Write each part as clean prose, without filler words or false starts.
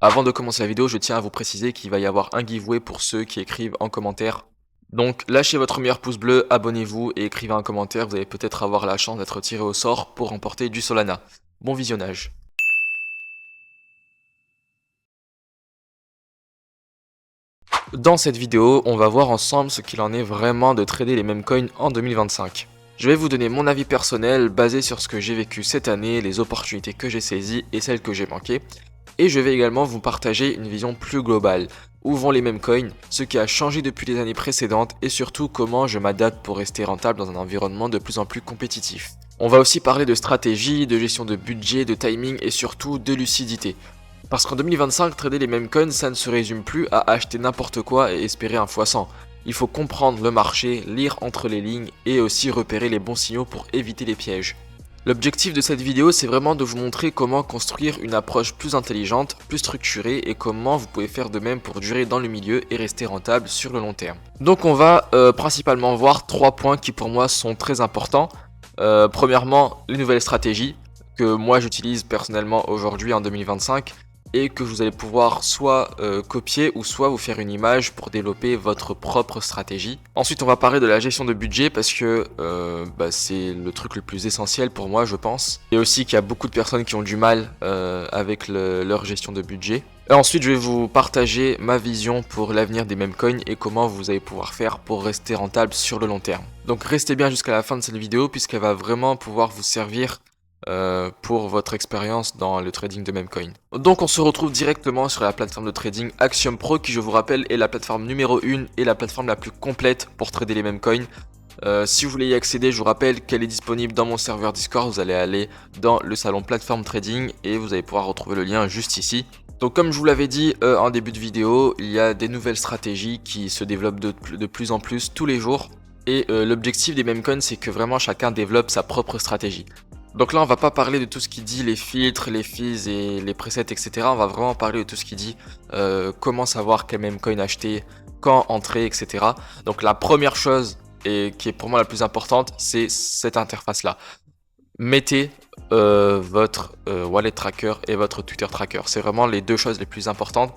Avant de commencer la vidéo, je tiens à vous préciser qu'il va y avoir un giveaway pour ceux qui écrivent en commentaire. Donc lâchez votre meilleur pouce bleu, abonnez-vous et écrivez un commentaire, vous allez peut-être avoir la chance d'être tiré au sort pour remporter du Solana. Bon visionnage. Dans cette vidéo, on va voir ensemble ce qu'il en est vraiment de trader les mêmes coins en 2025. Je vais vous donner mon avis personnel basé sur ce que j'ai vécu cette année, les opportunités que j'ai saisies et celles que j'ai manquées. Et je vais également vous partager une vision plus globale. Où vont les mêmes coins, ce qui a changé depuis les années précédentes et surtout comment je m'adapte pour rester rentable dans un environnement de plus en plus compétitif. On va aussi parler de stratégie, de gestion de budget, de timing et surtout de lucidité. Parce qu'en 2025, trader les mêmes coins, ça ne se résume plus à acheter n'importe quoi et espérer un x100. Il faut comprendre le marché, lire entre les lignes et aussi repérer les bons signaux pour éviter les pièges. L'objectif de cette vidéo, c'est vraiment de vous montrer comment construire une approche plus intelligente, plus structurée et comment vous pouvez faire de même pour durer dans le milieu et rester rentable sur le long terme. Donc on va principalement voir 3 points qui pour moi sont très importants. Premièrement, les nouvelles stratégies que moi j'utilise personnellement aujourd'hui en 2025 et que vous allez pouvoir soit copier ou soit vous faire une image pour développer votre propre stratégie. Ensuite on va parler de la gestion de budget parce que c'est le truc le plus essentiel pour moi je pense. Et aussi qu'il y a beaucoup de personnes qui ont du mal avec leur gestion de budget. Et ensuite je vais vous partager ma vision pour l'avenir des meme coins et comment vous allez pouvoir faire pour rester rentable sur le long terme. Donc restez bien jusqu'à la fin de cette vidéo puisqu'elle va vraiment pouvoir vous servir pour votre expérience dans le trading de meme coin. Donc on se retrouve directement sur la plateforme de trading Axiom Pro qui je vous rappelle est la plateforme numéro 1 et la plateforme la plus complète pour trader les meme coins. Si vous voulez y accéder, je vous rappelle qu'elle est disponible dans mon serveur Discord, vous allez aller dans le salon plateforme trading et vous allez pouvoir retrouver le lien juste ici. Donc comme je vous l'avais dit en début de vidéo, il y a des nouvelles stratégies qui se développent de plus en plus tous les jours. Et l'objectif des meme coins c'est que vraiment chacun développe sa propre stratégie. Donc là on va pas parler de tout ce qui dit les filtres, les fees et les presets etc. On va vraiment parler de tout ce qui dit comment savoir quel meme coin acheter, quand entrer etc. Donc la première chose et qui est pour moi la plus importante c'est cette interface là. Mettez votre wallet tracker et votre Twitter tracker. C'est vraiment les deux choses les plus importantes,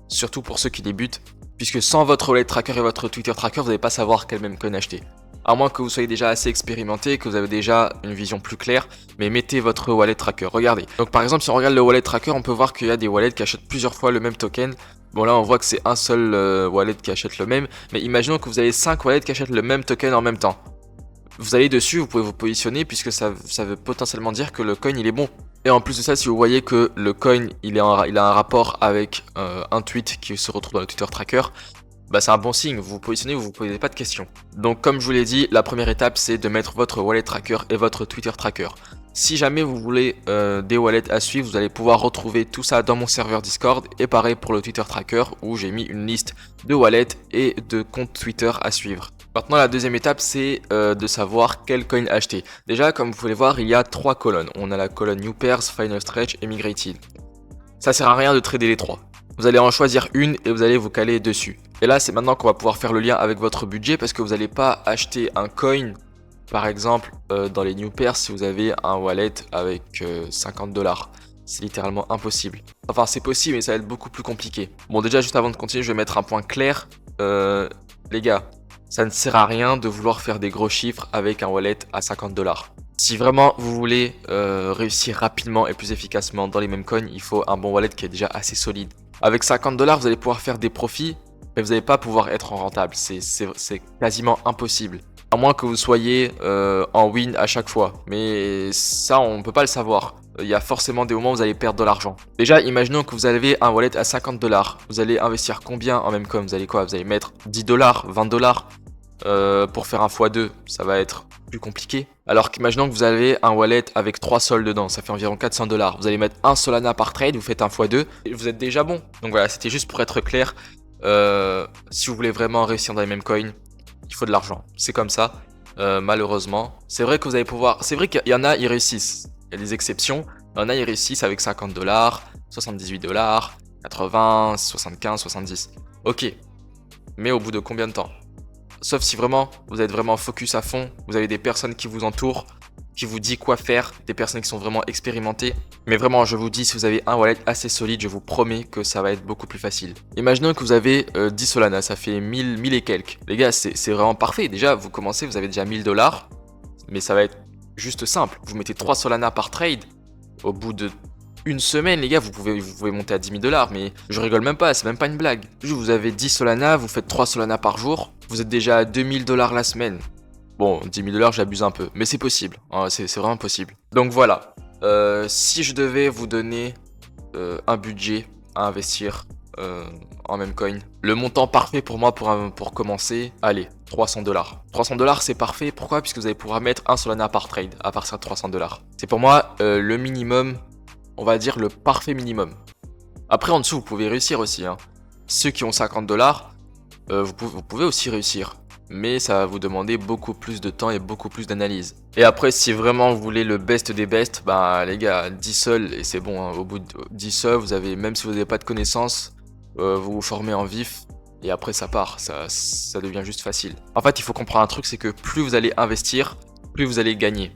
surtout pour ceux qui débutent. Puisque sans votre wallet tracker et votre Twitter tracker, vous n'allez pas savoir quel meme coin acheter. À moins que vous soyez déjà assez expérimenté, que vous avez déjà une vision plus claire, mais mettez votre wallet tracker. Regardez. Donc par exemple, si on regarde le wallet tracker, on peut voir qu'il y a des wallets qui achètent plusieurs fois le même token. Bon là, on voit que c'est un seul wallet qui achète le même, mais imaginons que vous avez 5 wallets qui achètent le même token en même temps. Vous allez dessus, vous pouvez vous positionner puisque ça veut potentiellement dire que le coin il est bon. Et en plus de ça, si vous voyez que le coin il a un rapport avec un tweet qui se retrouve dans le Twitter tracker, c'est un bon signe, vous vous positionnez, vous vous posez pas de questions. Donc comme je vous l'ai dit, la première étape c'est de mettre votre wallet tracker et votre Twitter tracker. Si jamais vous voulez des wallets à suivre, vous allez pouvoir retrouver tout ça dans mon serveur Discord. Et pareil pour le Twitter tracker où j'ai mis une liste de wallets et de comptes Twitter à suivre. Maintenant la deuxième étape c'est de savoir quel coin acheter. Déjà comme vous pouvez voir il y a 3 colonnes. On a la colonne New Pairs, Final Stretch et Migrated. Ça sert à rien de trader les 3. Vous allez en choisir une et vous allez vous caler dessus. Et là c'est maintenant qu'on va pouvoir faire le lien avec votre budget parce que vous n'allez pas acheter un coin par exemple dans les New Pairs si vous avez un wallet avec 50$. C'est littéralement impossible. Enfin c'est possible mais ça va être beaucoup plus compliqué. Bon déjà juste avant de continuer je vais mettre un point clair. Les gars, ça ne sert à rien de vouloir faire des gros chiffres avec un wallet à 50$. Si vraiment vous voulez réussir rapidement et plus efficacement dans les mêmes coins, il faut un bon wallet qui est déjà assez solide. Avec 50$, vous allez pouvoir faire des profits, mais vous n'allez pas pouvoir être en rentable. C'est quasiment impossible. À moins que vous soyez en win à chaque fois. Mais ça, on ne peut pas le savoir. Il y a forcément des moments où vous allez perdre de l'argent. Déjà, imaginons que vous avez un wallet à 50$. Vous allez investir combien en même coin? Vous allez quoi? Vous allez mettre 10$, 20$ pour faire un x2. Ça va être plus compliqué. Alors qu'imaginons que vous avez un wallet avec 3 sols dedans. Ça fait environ 400$. Vous allez mettre un Solana par trade. Vous faites un x2. Et vous êtes déjà bon. Donc voilà, c'était juste pour être clair. Si vous voulez vraiment réussir dans les mêmes coins, il faut de l'argent. C'est comme ça. Malheureusement. C'est vrai que vous allez pouvoir... C'est vrai qu'il y en a, ils réussissent. Il y a des exceptions. Il y en a, ils réussissent avec 50$, 78$, 80, 75, 70. Ok. Mais au bout de combien de temps? Sauf si vraiment, vous êtes vraiment focus à fond. Vous avez des personnes qui vous entourent, qui vous dit quoi faire, des personnes qui sont vraiment expérimentées. Mais vraiment, je vous dis, si vous avez un wallet assez solide, je vous promets que ça va être beaucoup plus facile. Imaginons que vous avez 10 Solana, ça fait 1000 et quelques. Les gars, c'est vraiment parfait. Déjà, vous commencez, vous avez déjà 1000 $, mais ça va être juste simple. Vous mettez 3 Solana par trade. Au bout de une semaine, les gars, vous pouvez monter à 10 000 $, mais je rigole même pas, c'est même pas une blague. Vous avez 10 Solana, vous faites 3 Solana par jour, vous êtes déjà à 2000 $ la semaine. Bon, 10 000 $, j'abuse un peu, mais c'est possible, hein, c'est vraiment possible. Donc voilà, si je devais vous donner un budget à investir en même coin, le montant parfait pour moi pour commencer, allez, 300 $. 300 $, c'est parfait, pourquoi? Puisque vous allez pouvoir mettre un Solana par trade à partir de 300 $. C'est pour moi le minimum, on va dire le parfait minimum. Après, en dessous, vous pouvez réussir aussi, hein. Ceux qui ont 50 $, vous pouvez aussi réussir. Mais ça va vous demander beaucoup plus de temps et beaucoup plus d'analyse. Et après, si vraiment vous voulez le best des best, bah les gars, 10 seuls, et c'est bon, hein, au bout de 10 seuls, vous avez, même si vous n'avez pas de connaissances, vous vous formez en vif, et après ça part, ça devient juste facile. En fait, il faut comprendre un truc, c'est que plus vous allez investir, plus vous allez gagner.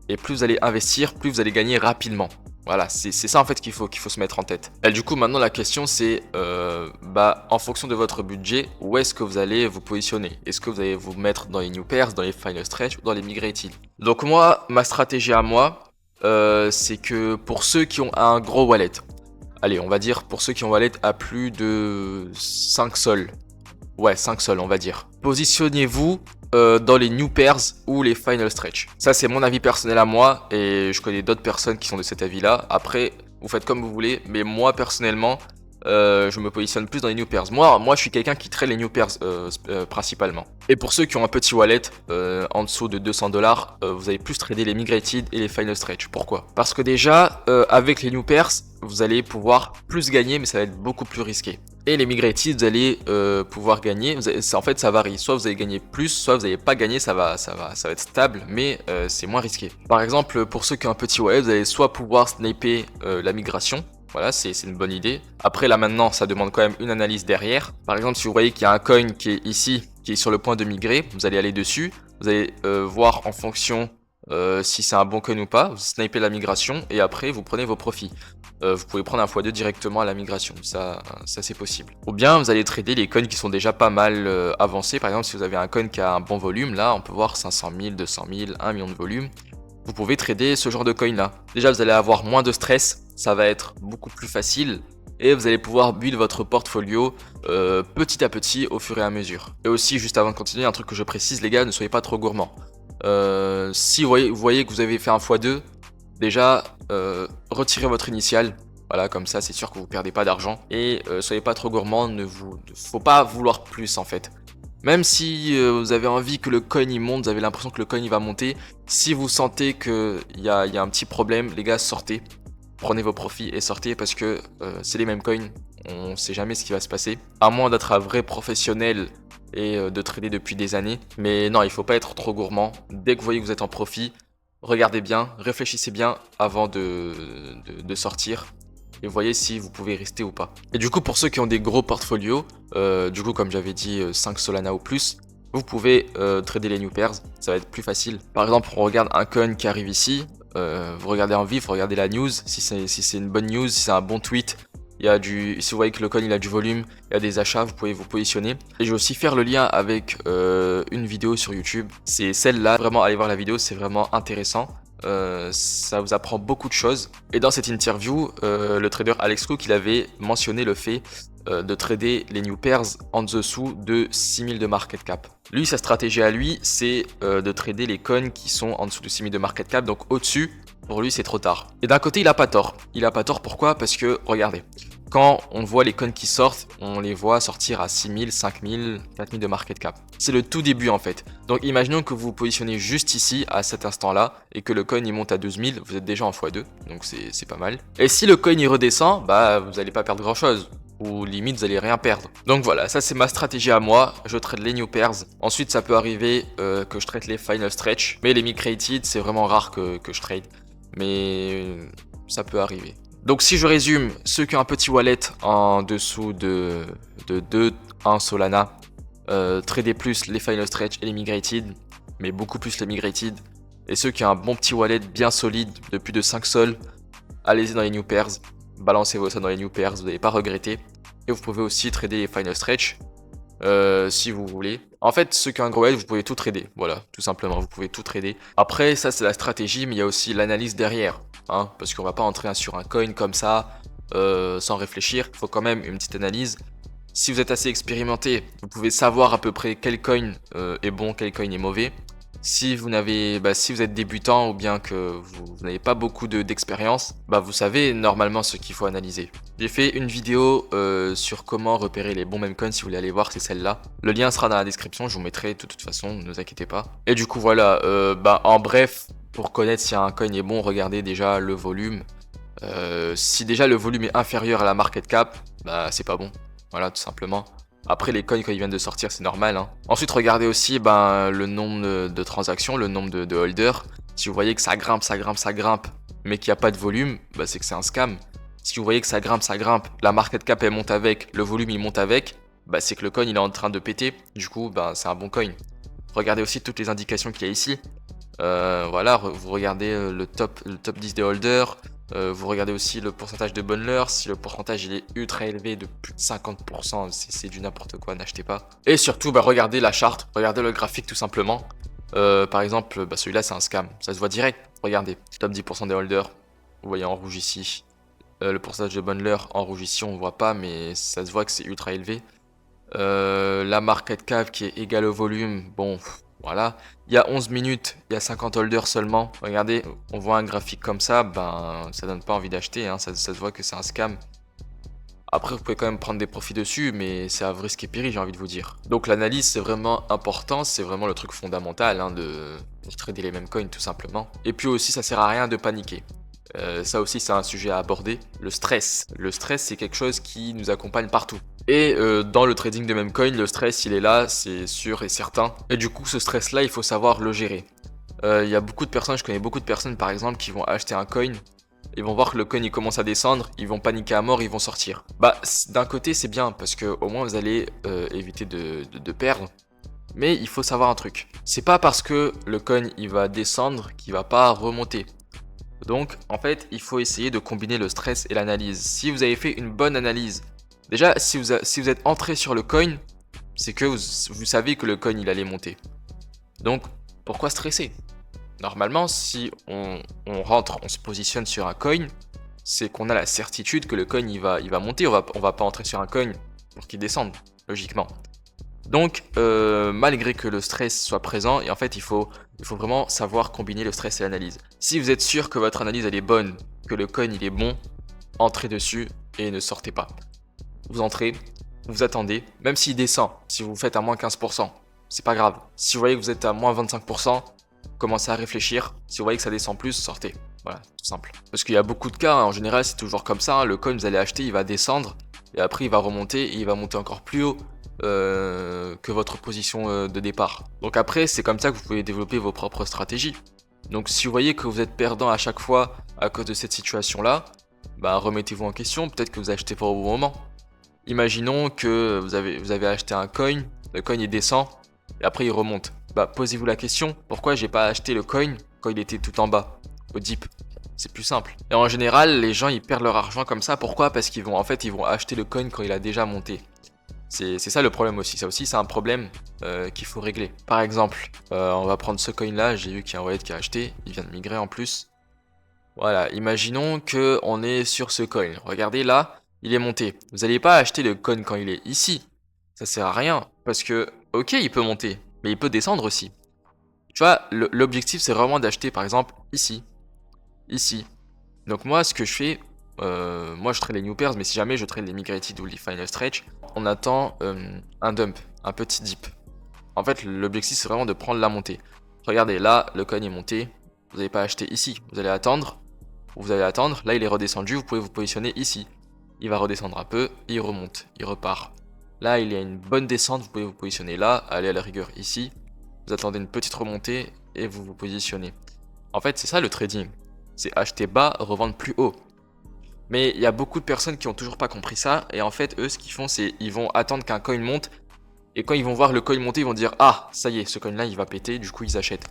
Et plus vous allez investir, plus vous allez gagner rapidement. Voilà, c'est ça en fait qu'il faut se mettre en tête. Et du coup, maintenant la question c'est, en fonction de votre budget, où est-ce que vous allez vous positionner? Est-ce que vous allez vous mettre dans les new pairs, dans les final stretch ou dans les migrated? Donc moi, ma stratégie à moi, c'est que pour ceux qui ont un gros wallet, allez, on va dire pour ceux qui ont un wallet à plus de 5 sols. Ouais, 5 sols, on va dire. Positionnez-vous dans les new pairs ou les final stretch. Ça, c'est mon avis personnel à moi et je connais d'autres personnes qui sont de cet avis-là. Après, vous faites comme vous voulez, mais moi, personnellement, je me positionne plus dans les new pairs. Moi, je suis quelqu'un qui trade les new pairs principalement. Et pour ceux qui ont un petit wallet en dessous de 200 $, vous allez plus trader les migrated et les final stretch. Pourquoi? Parce que déjà, avec les new pairs, vous allez pouvoir plus gagner, mais ça va être beaucoup plus risqué. Et les migrated, vous allez pouvoir gagner. En fait, ça varie. Soit vous allez gagner plus, soit vous n'allez pas gagner. Ça va être stable, mais c'est moins risqué. Par exemple, pour ceux qui ont un petit wallet, vous allez soit pouvoir sniper la migration. Voilà, c'est une bonne idée. Après, là maintenant, ça demande quand même une analyse derrière. Par exemple, si vous voyez qu'il y a un coin qui est ici, qui est sur le point de migrer, vous allez aller dessus. Vous allez voir en fonction si c'est un bon coin ou pas. Vous snipez la migration et après, vous prenez vos profits. Vous pouvez prendre un x2 directement à la migration, ça c'est possible. Ou bien vous allez trader les coins qui sont déjà pas mal avancés. Par exemple, si vous avez un coin qui a un bon volume, là on peut voir 500 000, 200 000, 1 million de volume. Vous pouvez trader ce genre de coin là. Déjà vous allez avoir moins de stress, ça va être beaucoup plus facile. Et vous allez pouvoir build votre portfolio petit à petit au fur et à mesure. Et aussi, juste avant de continuer, un truc que je précise les gars, ne soyez pas trop gourmands. Si vous voyez que vous avez fait un x2, déjà, retirez votre initiale. Voilà, comme ça, c'est sûr que vous perdez pas d'argent. Et soyez pas trop gourmand, faut pas vouloir plus en fait. Même si vous avez envie que le coin il monte, vous avez l'impression que le coin il va monter. Si vous sentez qu'il y a un petit problème, les gars, sortez. Prenez vos profits et sortez parce que c'est les mêmes coins. On sait jamais ce qui va se passer. À moins d'être un vrai professionnel et de trader depuis des années. Mais non, il faut pas être trop gourmand. Dès que vous voyez que vous êtes en profit, regardez bien, réfléchissez bien avant de sortir et voyez si vous pouvez rester ou pas. Et du coup, pour ceux qui ont des gros portfolios, du coup, comme j'avais dit, 5 Solana ou plus, vous pouvez trader les new pairs, ça va être plus facile. Par exemple, on regarde un coin qui arrive ici, vous regardez en vif, vous regardez la news, si c'est une bonne news, si c'est un bon tweet, si vous voyez que le coin il a du volume, il y a des achats, vous pouvez vous positionner. Et je vais aussi faire le lien avec une vidéo sur YouTube. C'est celle-là, vraiment allez voir la vidéo, c'est vraiment intéressant. Ça vous apprend beaucoup de choses. Et dans cette interview, le trader Alex Cook, il avait mentionné le fait de trader les new pairs en dessous de 6000 de market cap. Lui, sa stratégie à lui, c'est de trader les coins qui sont en dessous de 6000 de market cap, donc au-dessus. Pour lui, c'est trop tard. Et d'un côté, il a pas tort. Il a pas tort, pourquoi? Parce que, regardez, quand on voit les coins qui sortent, on les voit sortir à 6000, 5000, 4000 de market cap. C'est le tout début en fait. Donc imaginons que vous vous positionnez juste ici, à cet instant-là, et que le coin il monte à 12 000, vous êtes déjà en x2, donc c'est pas mal. Et si le coin il redescend, bah vous allez pas perdre grand-chose. Ou limite vous allez rien perdre. Donc voilà, ça c'est ma stratégie à moi, je trade les new pairs. Ensuite ça peut arriver que je trade les final stretch, mais les migrated c'est vraiment rare que je trade. Mais ça peut arriver. Donc si je résume, ceux qui ont un petit wallet en dessous de 2, 1 Solana, tradez plus les final stretch et les migrated, mais beaucoup plus les migrated. Et ceux qui ont un bon petit wallet bien solide de plus de 5 sols, allez-y dans les new pairs, balancez vos sommes dans les new pairs, vous n'allez pas regretter. Et vous pouvez aussi trader les final stretch si vous voulez. En fait, ceux qui ont un gros wallet, vous pouvez tout trader. Voilà, tout simplement, vous pouvez tout trader. Après, ça c'est la stratégie, mais il y a aussi l'analyse derrière. Hein, parce qu'on va pas entrer sur un coin comme ça, sans réfléchir. Il faut quand même une petite analyse. Si vous êtes assez expérimenté, vous pouvez savoir à peu près quel coin est bon, quel coin est mauvais. Si vous êtes débutant ou bien que vous n'avez pas beaucoup d'expérience, vous savez normalement ce qu'il faut analyser. J'ai fait une vidéo sur comment repérer les bons meme coins, si vous voulez aller voir, c'est celle-là. Le lien sera dans la description, je vous mettrai de toute façon, ne vous inquiétez pas. Et du coup voilà, en bref, pour connaître si un coin est bon, regardez déjà le volume. Si déjà le volume est inférieur à la market cap, c'est pas bon. Voilà, tout simplement. Après, les coins, quand ils viennent de sortir, c'est normal. Hein. Ensuite, regardez aussi le nombre de transactions, le nombre de holders. Si vous voyez que ça grimpe, mais qu'il n'y a pas de volume, c'est que c'est un scam. Si vous voyez que ça grimpe, la market cap elle monte avec, le volume il monte avec, c'est que le coin il est en train de péter. Du coup, c'est un bon coin. Regardez aussi toutes les indications qu'il y a ici. Voilà, vous regardez le top 10 des holders. Vous regardez aussi le pourcentage de bundlers. Si le pourcentage il est ultra élevé de plus de 50%, c'est du n'importe quoi, n'achetez pas. Et surtout, regardez la charte, regardez le graphique tout simplement. Par exemple, celui-là c'est un scam, ça se voit direct. Regardez, top 10% des holders, vous voyez en rouge ici. Le pourcentage de bundlers en rouge ici, on voit pas, mais ça se voit que c'est ultra élevé. La market cap qui est égale au volume, bon... Voilà, il y a 11 minutes, il y a 50 holders seulement. Regardez, on voit un graphique comme ça, ça donne pas envie d'acheter, hein, ça se voit que c'est un scam. Après, vous pouvez quand même prendre des profits dessus, mais c'est à risque et péril, j'ai envie de vous dire. Donc l'analyse, c'est vraiment important, c'est vraiment le truc fondamental pour trader les mêmes coins, tout simplement. Et puis aussi, ça sert à rien de paniquer. Ça aussi, c'est un sujet à aborder. Le stress. Le stress, c'est quelque chose qui nous accompagne partout. Et dans le trading de meme coin, le stress, il est là, c'est sûr et certain. Et du coup, ce stress-là, il faut savoir le gérer. Il y a beaucoup de personnes, je connais beaucoup de personnes, par exemple, qui vont acheter un coin. Ils vont voir que le coin, il commence à descendre. Ils vont paniquer à mort, ils vont sortir. D'un côté, c'est bien, parce que au moins, vous allez éviter de perdre. Mais il faut savoir un truc. C'est pas parce que le coin, il va descendre qu'il va pas remonter. Donc, en fait, il faut essayer de combiner le stress et l'analyse. Si vous avez fait une bonne analyse, déjà, si vous êtes entré sur le coin, c'est que vous savez que le coin, il allait monter. Donc, pourquoi stresser? Normalement, si on rentre, on se positionne sur un coin, c'est qu'on a la certitude que le coin, il va monter. On va pas entrer sur un coin pour qu'il descende, logiquement. Donc, malgré que le stress soit présent, et en fait, il faut vraiment savoir combiner le stress et l'analyse. Si vous êtes sûr que votre analyse elle est bonne, que le coin il est bon, entrez dessus et ne sortez pas. Vous entrez, vous attendez, même s'il descend, si vous faites à moins 15%, c'est pas grave. Si vous voyez que vous êtes à moins 25%, commencez à réfléchir. Si vous voyez que ça descend plus, sortez. Voilà, tout simple. Parce qu'il y a beaucoup de cas, en général, c'est toujours comme ça. Le coin, vous allez acheter, il va descendre, et après, il va remonter, et il va monter encore plus haut que votre position de départ. Donc après, c'est comme ça que vous pouvez développer vos propres stratégies. Donc si vous voyez que vous êtes perdant à chaque fois à cause de cette situation-là, remettez-vous en question, peut-être que vous achetez pas au bon moment. Imaginons que vous avez acheté un coin, le coin il descend, et après il remonte. Posez-vous la question, pourquoi j'ai pas acheté le coin quand il était tout en bas, au dip? C'est plus simple. Et en général, les gens ils perdent leur argent comme ça, pourquoi? Parce qu'ils vont acheter le coin quand il a déjà monté. C'est ça le problème aussi, ça aussi c'est un problème qu'il faut régler. Par exemple, on va prendre ce coin là, j'ai vu qu'il y a un wallet qui a acheté, il vient de migrer en plus. Voilà, imaginons qu'on est sur ce coin, regardez là, il est monté. Vous n'allez pas acheter le coin quand il est ici, ça sert à rien, parce que, ok il peut monter, mais il peut descendre aussi. Tu vois, l'objectif c'est vraiment d'acheter par exemple ici, ici. Donc moi ce que je fais, moi je trade les new pairs, mais si jamais je trade les migrated ou les final stretch, on attend un dump, un petit dip. En fait, l'objectif c'est vraiment de prendre la montée. Regardez, là, le coin est monté. Vous n'allez pas acheter ici. Vous allez attendre. Là, il est redescendu. Vous pouvez vous positionner ici. Il va redescendre un peu. Et il remonte. Il repart. Là, il y a une bonne descente. Vous pouvez vous positionner là. Allez à la rigueur ici. Vous attendez une petite remontée et vous vous positionnez. En fait, c'est ça le trading. C'est acheter bas, revendre plus haut. Mais il y a beaucoup de personnes qui ont toujours pas compris ça. Et en fait, eux, ce qu'ils font, c'est ils vont attendre qu'un coin monte. Et quand ils vont voir le coin monter, ils vont dire « Ah, ça y est, ce coin-là, il va péter. » Du coup, ils achètent.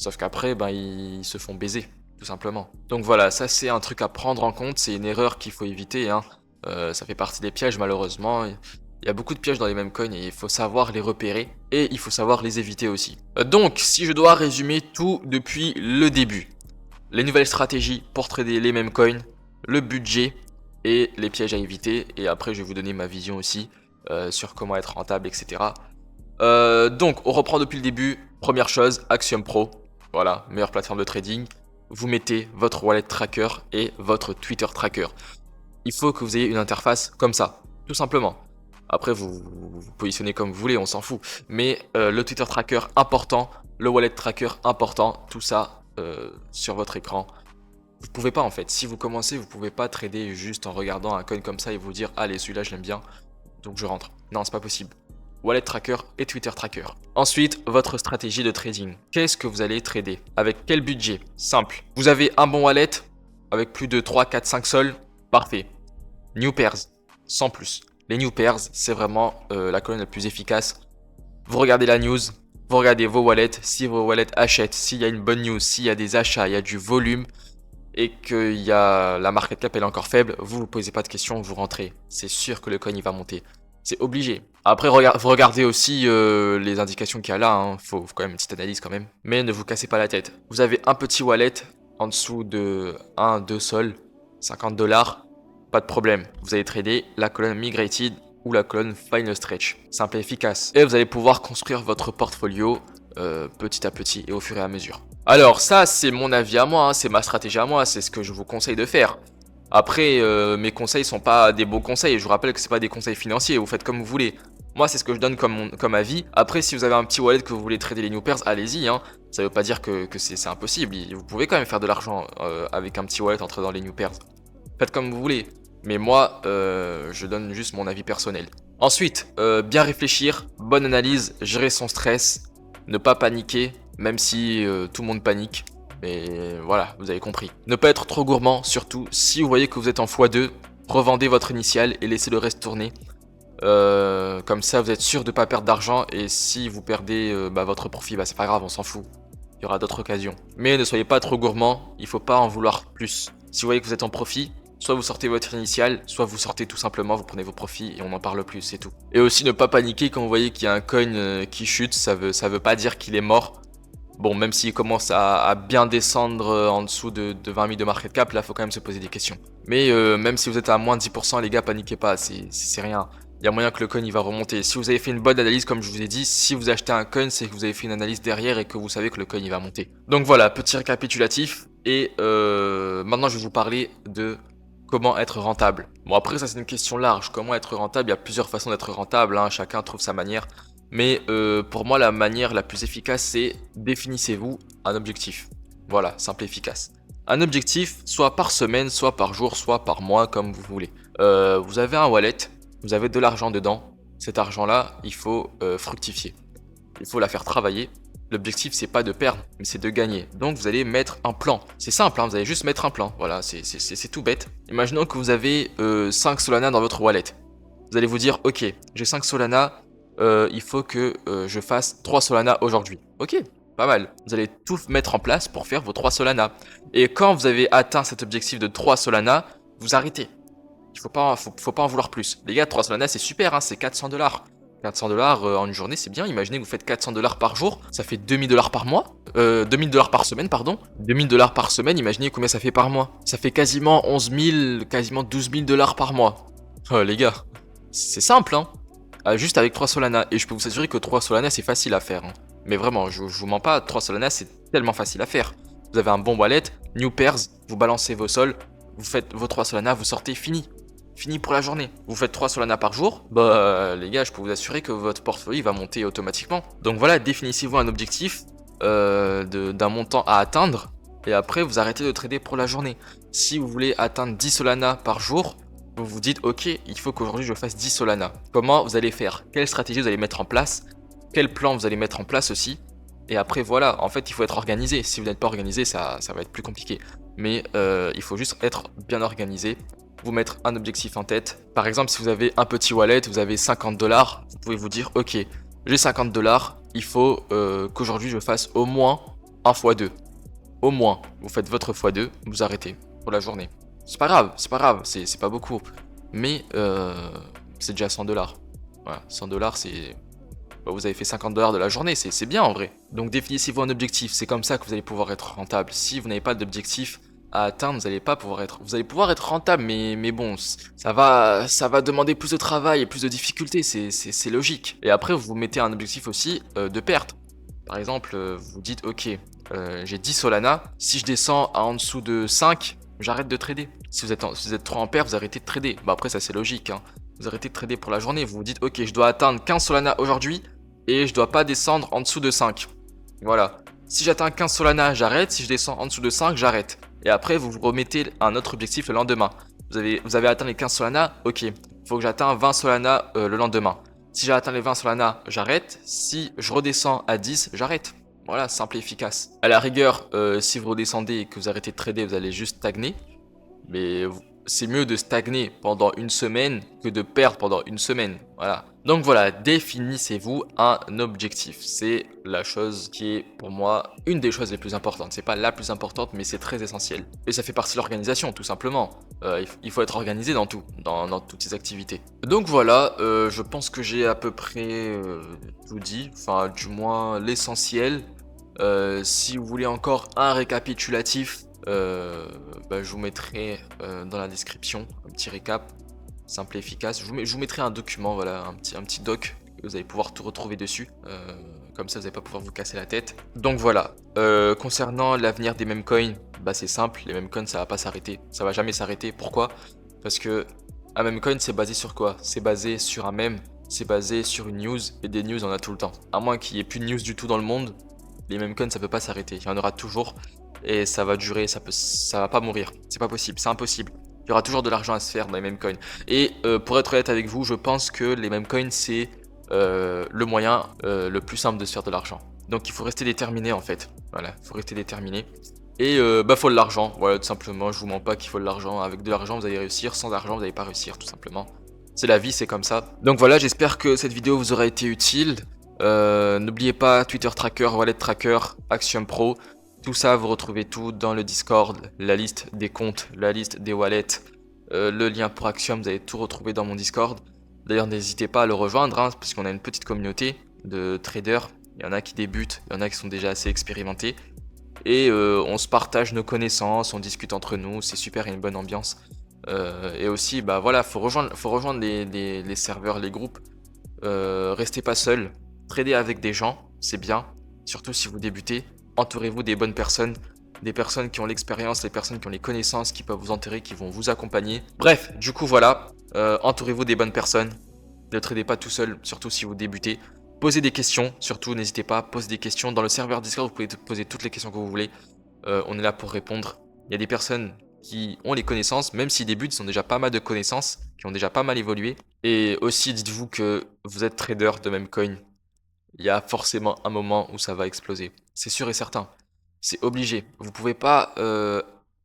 Sauf qu'après, ben, ils se font baiser, tout simplement. Donc voilà, ça c'est un truc à prendre en compte, c'est une erreur qu'il faut éviter, hein. Ça fait partie des pièges malheureusement. Il y a beaucoup de pièges dans les mêmes coins et il faut savoir les repérer et il faut savoir les éviter aussi. Donc, si je dois résumer tout depuis le début, les nouvelles stratégies pour trader les mêmes coins, le budget et les pièges à éviter. Et après, je vais vous donner ma vision aussi sur comment être rentable, etc. Donc, on reprend depuis le début. Première chose, Axiom Pro. Voilà, meilleure plateforme de trading. Vous mettez votre wallet tracker et votre Twitter tracker. Il faut que vous ayez une interface comme ça, tout simplement. Après, vous positionnez comme vous voulez, on s'en fout. Mais le Twitter tracker important, le wallet tracker important, tout ça sur votre écran. Vous pouvez pas en fait, si vous commencez, vous pouvez pas trader juste en regardant un coin comme ça et vous dire allez, celui-là je l'aime bien, donc je rentre. Non, c'est pas possible. Wallet tracker et Twitter tracker. Ensuite, votre stratégie de trading. Qu'est-ce que vous allez trader? Avec quel budget? Simple. Vous avez un bon wallet avec plus de 3, 4, 5 sols. Parfait. New pairs, sans plus. Les new pairs, c'est vraiment la colonne la plus efficace. Vous regardez la news, vous regardez vos wallets. Si vos wallets achètent, s'il y a une bonne news, s'il y a des achats, il y a du volume et que la market cap elle est encore faible, vous ne vous posez pas de questions, vous rentrez. C'est sûr que le coin il va monter. C'est obligé. Après, vous regardez aussi les indications qu'il y a là. Hein. Faut quand même une petite analyse quand même. Mais ne vous cassez pas la tête. Vous avez un petit wallet en dessous de 1-2 sols, $50. Pas de problème, vous allez trader la colonne Migrated ou la colonne Final Stretch. Simple et efficace. Et vous allez pouvoir construire votre portfolio petit à petit et au fur et à mesure. Alors ça, c'est mon avis à moi, hein, c'est ma stratégie à moi, c'est ce que je vous conseille de faire. Après, mes conseils sont pas des bons conseils. Je vous rappelle que c'est pas des conseils financiers, vous faites comme vous voulez. Moi, c'est ce que je donne comme avis. Après, si vous avez un petit wallet que vous voulez trader les new pairs, allez-y. Hein. Ça veut pas dire que c'est impossible. Vous pouvez quand même faire de l'argent avec un petit wallet entre dans les new pairs. Faites comme vous voulez. Mais moi, je donne juste mon avis personnel. Ensuite, bien réfléchir, bonne analyse, gérer son stress, ne pas paniquer, même si tout le monde panique. Mais voilà, vous avez compris. Ne pas être trop gourmand, surtout si vous voyez que vous êtes en x2, revendez votre initial et laissez le reste tourner. Comme ça, vous êtes sûr de ne pas perdre d'argent et si vous perdez votre profit, c'est pas grave, on s'en fout. Il y aura d'autres occasions. Mais ne soyez pas trop gourmand, il faut pas en vouloir plus. Si vous voyez que vous êtes en profit, soit vous sortez votre initial, soit vous sortez tout simplement, vous prenez vos profits et on n'en parle plus, c'est tout. Et aussi ne pas paniquer quand vous voyez qu'il y a un coin qui chute, ça veut pas dire qu'il est mort. Bon, même s'il commence à bien descendre en dessous de 20 000 de market cap, là, faut quand même se poser des questions. Mais même si vous êtes à moins de 10%, les gars, paniquez pas, c'est rien. Il y a moyen que le coin il va remonter. Si vous avez fait une bonne analyse, comme je vous ai dit, si vous achetez un coin, c'est que vous avez fait une analyse derrière et que vous savez que le coin il va monter. Donc voilà, petit récapitulatif. Et maintenant, je vais vous parler de comment être rentable. Bon, après, ça c'est une question large. Comment être rentable? Il y a plusieurs façons d'être rentable, hein. Chacun trouve sa manière. Mais pour moi, la manière la plus efficace, c'est définissez-vous un objectif. Voilà, simple et efficace. Un objectif, soit par semaine, soit par jour, soit par mois, comme vous voulez. Vous avez un wallet, vous avez de l'argent dedans. Cet argent-là, il faut fructifier. Il faut la faire travailler. L'objectif, c'est pas de perdre, mais c'est de gagner. Donc, vous allez mettre un plan. C'est simple, hein, vous allez juste mettre un plan. Voilà, c'est tout bête. Imaginons que vous avez 5 Solana dans votre wallet. Vous allez vous dire, ok, j'ai 5 Solana. Il faut que je fasse 3 Solana aujourd'hui. Ok, pas mal. Vous allez tout mettre en place pour faire vos 3 Solana. Et quand vous avez atteint cet objectif de 3 Solana, vous arrêtez. Il faut pas en vouloir plus. Les gars, 3 Solana, c'est super, hein, c'est $400. $400 en une journée, c'est bien. Imaginez que vous faites $400 par jour, ça fait $2000 par mois. $2000 par semaine, pardon. $2000 par semaine, imaginez combien ça fait par mois. Ça fait quasiment 11 000, quasiment $12 000 par mois. Les gars, c'est simple, hein. Juste avec 3 Solana. Et je peux vous assurer que 3 Solana, c'est facile à faire. Hein. Mais vraiment, je vous mens pas, 3 Solana, c'est tellement facile à faire. Vous avez un bon wallet, new pairs, vous balancez vos sols, vous faites vos 3 Solana, vous sortez, fini. Fini pour la journée. Vous faites 3 Solana par jour, les gars, je peux vous assurer que votre portefeuille va monter automatiquement. Donc voilà, définissez-vous un objectif d'un montant à atteindre. Et après, vous arrêtez de trader pour la journée. Si vous voulez atteindre 10 Solana par jour, vous vous dites, ok, il faut qu'aujourd'hui je fasse 10 Solana. Comment vous allez faire? Quelle stratégie vous allez mettre en place? Quel plan vous allez mettre en place aussi? Et après, voilà, en fait, il faut être organisé. Si vous n'êtes pas organisé, ça va être plus compliqué. Mais il faut juste être bien organisé. Vous mettre un objectif en tête. Par exemple, si vous avez un petit wallet, vous avez $50, vous pouvez vous dire, ok, j'ai $50, il faut qu'aujourd'hui je fasse au moins un x2. Au moins, vous faites votre x2, vous arrêtez pour la journée. C'est pas grave, c'est pas beaucoup. Mais c'est déjà 100$. Voilà, 100$, c'est... Bah, vous avez fait 50$ de la journée, c'est bien en vrai. Donc définissez-vous un objectif, c'est comme ça que vous allez pouvoir être rentable. Si vous n'avez pas d'objectif à atteindre, vous allez pas pouvoir être... Vous allez pouvoir être rentable, mais bon, ça va demander plus de travail et plus de difficultés, c'est logique. Et après, vous mettez un objectif aussi de perte. Par exemple, vous dites, ok, j'ai 10 Solana, si je descends à en dessous de 5, j'arrête de trader. Si vous êtes trop en perte, vous arrêtez de trader. Bah après, ça c'est logique, hein. Vous arrêtez de trader pour la journée, vous vous dites, ok, je dois atteindre 15 Solana aujourd'hui, et je dois pas descendre en dessous de 5. Voilà. Si j'atteins 15 Solana, j'arrête. Si je descends en dessous de 5, j'arrête. Et après, vous vous remettez un autre objectif le lendemain. Vous avez atteint les 15 Solana, ok. Il faut que j'atteigne 20 Solana le lendemain. Si j'ai atteint les 20 Solana, j'arrête. Si je redescends à 10, j'arrête. Voilà, simple et efficace. À la rigueur, si vous redescendez et que vous arrêtez de trader, vous allez juste stagner. Mais c'est mieux de stagner pendant une semaine que de perdre pendant une semaine. Voilà. Donc voilà, définissez-vous un objectif. C'est la chose qui est pour moi une des choses les plus importantes. C'est pas la plus importante, mais c'est très essentiel. Et ça fait partie de l'organisation, tout simplement. Il faut être organisé dans tout, dans toutes ces activités. Donc voilà, je pense que j'ai à peu près tout dit. Enfin, du moins l'essentiel. Si vous voulez encore un récapitulatif, je vous mettrai dans la description un petit récap simple et efficace. Je vous mettrai un document, voilà, un petit doc que vous allez pouvoir tout retrouver dessus. Comme ça, vous n'allez pas pouvoir vous casser la tête. Donc voilà. Concernant l'avenir des meme coins, bah c'est simple. Les meme coins, ça va pas s'arrêter. Ça va jamais s'arrêter. Pourquoi? Parce que un meme coin, c'est basé sur quoi? C'est basé sur un meme. C'est basé sur une news. Et des news, on en a tout le temps. À moins qu'il n'y ait plus de news du tout dans le monde, les meme coins, ça peut pas s'arrêter. Il y en aura toujours. Et ça va durer. Ça va pas mourir. C'est pas possible. C'est impossible. Il y aura toujours de l'argent à se faire dans les meme coins. Et pour être honnête avec vous, je pense que les meme coins, c'est le moyen le plus simple de se faire de l'argent. Donc il faut rester déterminé en fait. Voilà, il faut rester déterminé. Et faut de l'argent. Voilà, tout simplement. Je vous mens pas qu'il faut de l'argent. Avec de l'argent, vous allez réussir. Sans argent, vous n'allez pas réussir, tout simplement. C'est la vie, c'est comme ça. Donc voilà, j'espère que cette vidéo vous aura été utile. N'oubliez pas Twitter Tracker, Wallet Tracker, Axiom Pro. Tout ça, vous retrouvez tout dans le Discord, la liste des comptes, la liste des wallets, le lien pour Axiom, vous allez tout retrouver dans mon Discord. D'ailleurs, n'hésitez pas à le rejoindre, hein, parce qu'on a une petite communauté de traders. Il y en a qui débutent, il y en a qui sont déjà assez expérimentés. Et on se partage nos connaissances, on discute entre nous, c'est super, il y a une bonne ambiance. Et aussi, bah voilà, faut rejoindre les serveurs, les groupes. Restez pas seul, tradez avec des gens, c'est bien, surtout si vous débutez. Entourez-vous des bonnes personnes, des personnes qui ont l'expérience, les personnes qui ont les connaissances, qui peuvent vous entourer, qui vont vous accompagner. Bref, du coup voilà, entourez-vous des bonnes personnes. Ne tradez pas tout seul, surtout si vous débutez. Posez des questions, surtout n'hésitez pas à poser des questions. Dans le serveur Discord, vous pouvez poser toutes les questions que vous voulez. On est là pour répondre. Il y a des personnes qui ont les connaissances, même s'ils débutent, ils ont déjà pas mal de connaissances, qui ont déjà pas mal évolué. Et aussi, dites-vous que vous êtes trader de meme coin. Il y a forcément un moment où ça va exploser. C'est sûr et certain. C'est obligé. Vous pouvez pas,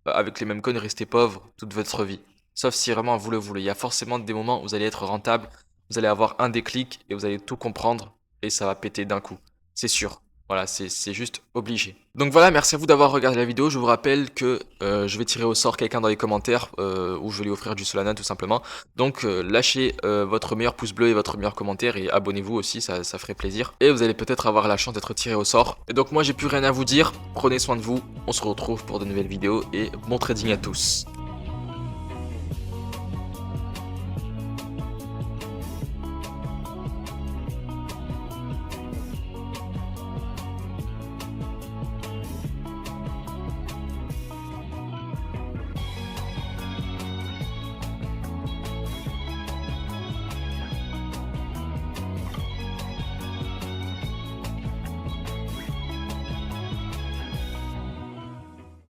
avec les mêmes coins, rester pauvre toute votre vie. Sauf si vraiment vous le voulez. Il y a forcément des moments où vous allez être rentable, vous allez avoir un déclic et vous allez tout comprendre et ça va péter d'un coup. C'est sûr. Voilà, c'est juste obligé. Donc voilà, merci à vous d'avoir regardé la vidéo. Je vous rappelle que je vais tirer au sort quelqu'un dans les commentaires où je vais lui offrir du Solana tout simplement. Donc lâchez votre meilleur pouce bleu et votre meilleur commentaire et abonnez-vous aussi, ça ferait plaisir. Et vous allez peut-être avoir la chance d'être tiré au sort. Et donc moi j'ai plus rien à vous dire. Prenez soin de vous. On se retrouve pour de nouvelles vidéos et bon trading à tous.